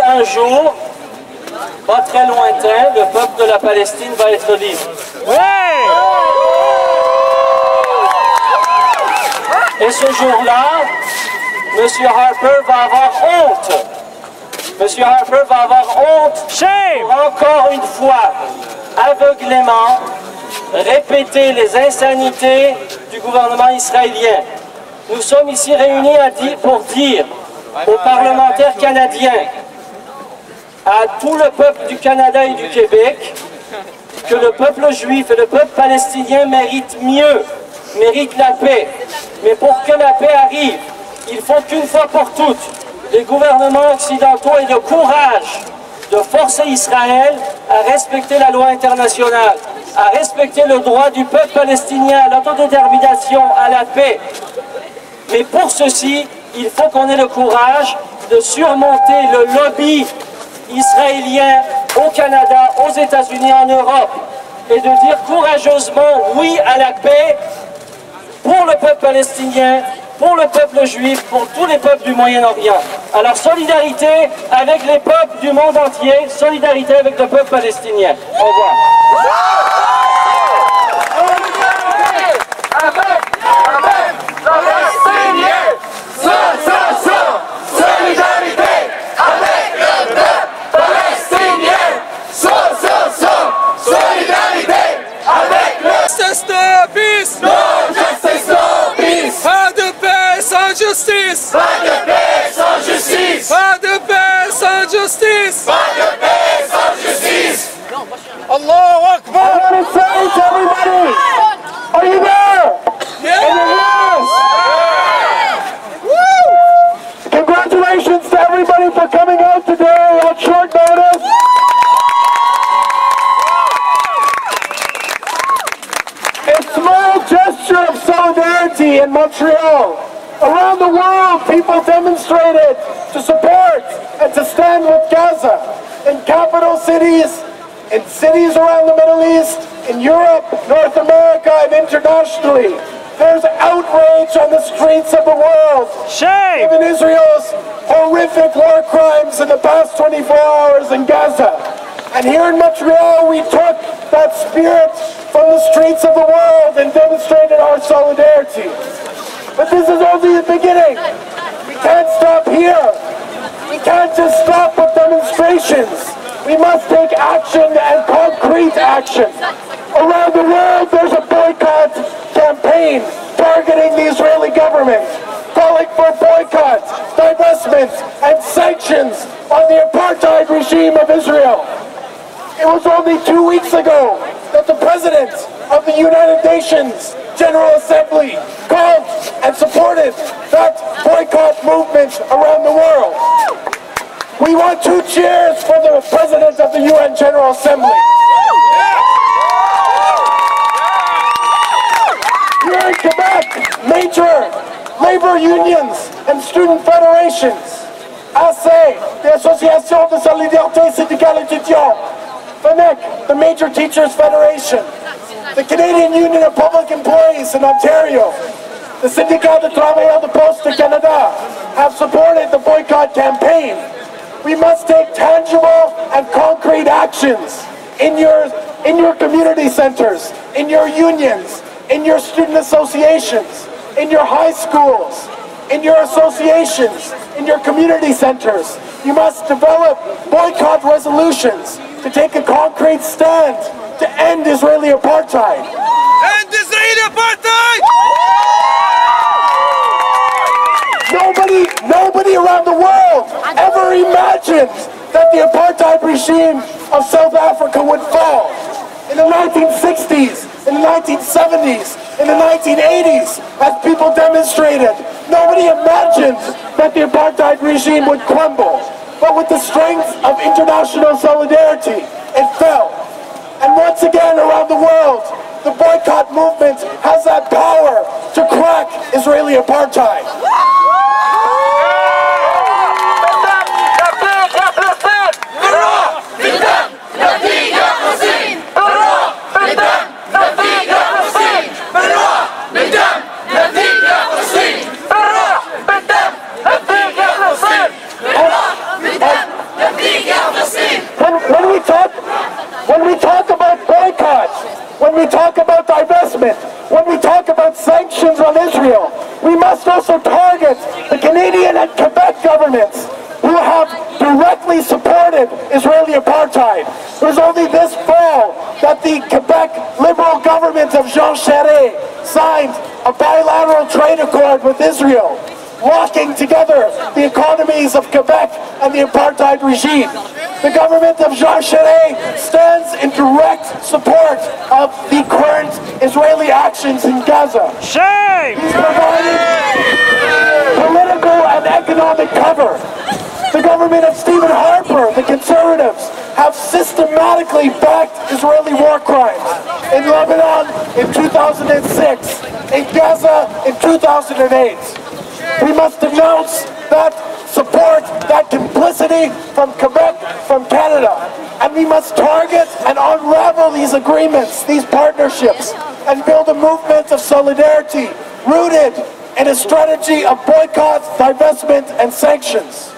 un jour, pas très lointain, le peuple de la Palestine va être libre. Ouais! Et ce jour-là, M. Harper va avoir honte. M. Harper va avoir honte pour encore une fois, aveuglément, répéter les insanités du gouvernement israélien. Nous sommes ici réunis pour dire aux parlementaires canadiens, à tout le peuple du Canada et du Québec, que le peuple juif et le peuple palestinien méritent mieux, méritent la paix. Mais pour que la paix arrive, il faut qu'une fois pour toutes, les gouvernements occidentaux aient le courage de forcer Israël à respecter la loi internationale, à respecter le droit du peuple palestinien à l'autodétermination, à la paix. Mais pour ceci, il faut qu'on ait le courage de surmonter le lobby israélien au Canada, aux États-Unis, en Europe, et de dire courageusement oui à la paix pour le peuple palestinien, pour le peuple juif, pour tous les peuples du Moyen-Orient. Alors solidarité avec les peuples du monde entier, solidarité avec le peuple palestinien. Au revoir. Justice! Pas de paix sans justice! Pas de paix sans justice! Pas de paix sans justice! Allahu Akbar! I want to say to everybody, are you there? Yes! Woo! Congratulations to everybody for coming out today on short notice. A small gesture of solidarity in Montreal. Around the world, people demonstrated to support and to stand with Gaza in capital cities, in cities around the Middle East, in Europe, North America, and internationally. There's outrage on the streets of the world. Shame! Given Israel's horrific war crimes in the past 24 hours in Gaza. And here in Montreal, we took that spirit from the streets of the world and demonstrated our solidarity. But this is only the beginning. We can't stop here. We can't just stop with demonstrations. We must take action and concrete action. Around the world, there's a boycott campaign targeting the Israeli government, calling for boycott, divestment, and sanctions on the apartheid regime of Israel. It was only 2 weeks ago that the President of the United Nations General Assembly called and supported that boycott movement around the world. We want 2 cheers for the President of the UN General Assembly. Here in Quebec, major labor unions and student federations, AC, the Association de Solidarité Syndicale Étudiante, FENEC, the Major Teachers Federation, the Canadian Union of Public Employees in Ontario, the Syndicat de Travailleurs de Poste de Canada have supported the boycott campaign. We must take tangible and concrete actions in your community centers, in your unions, in your student associations, in your high schools, in your associations, in your community centers. You must develop boycott resolutions to take a concrete stand to end Israeli apartheid. End Israeli apartheid! Nobody around the world ever imagined that the apartheid regime of South Africa would fall. In the 1960s, in the 1970s, in the 1980s, as people demonstrated, nobody imagined that the apartheid regime would crumble. But with the strength of international solidarity, it fell. And once again around the world, the boycott movement has that power to crack Israeli apartheid. Palestine! We must also target the Canadian and Quebec governments who have directly supported Israeli apartheid. It was only this fall that the Quebec Liberal government of Jean Charest signed a bilateral trade accord with Israel, locking together the economies of Quebec and the apartheid regime. The government of Jean Charest stands in direct support of the current Israeli actions in Gaza. Shame! He's providing political and economic cover. The government of Stephen Harper, the Conservatives, have systematically backed Israeli war crimes in Lebanon in 2006, in Gaza in 2008. We must denounce that support, that complicity from Quebec, from Canada. And we must target and unravel these agreements, these partnerships, and build a movement of solidarity rooted in a strategy of boycott, divestment, and sanctions.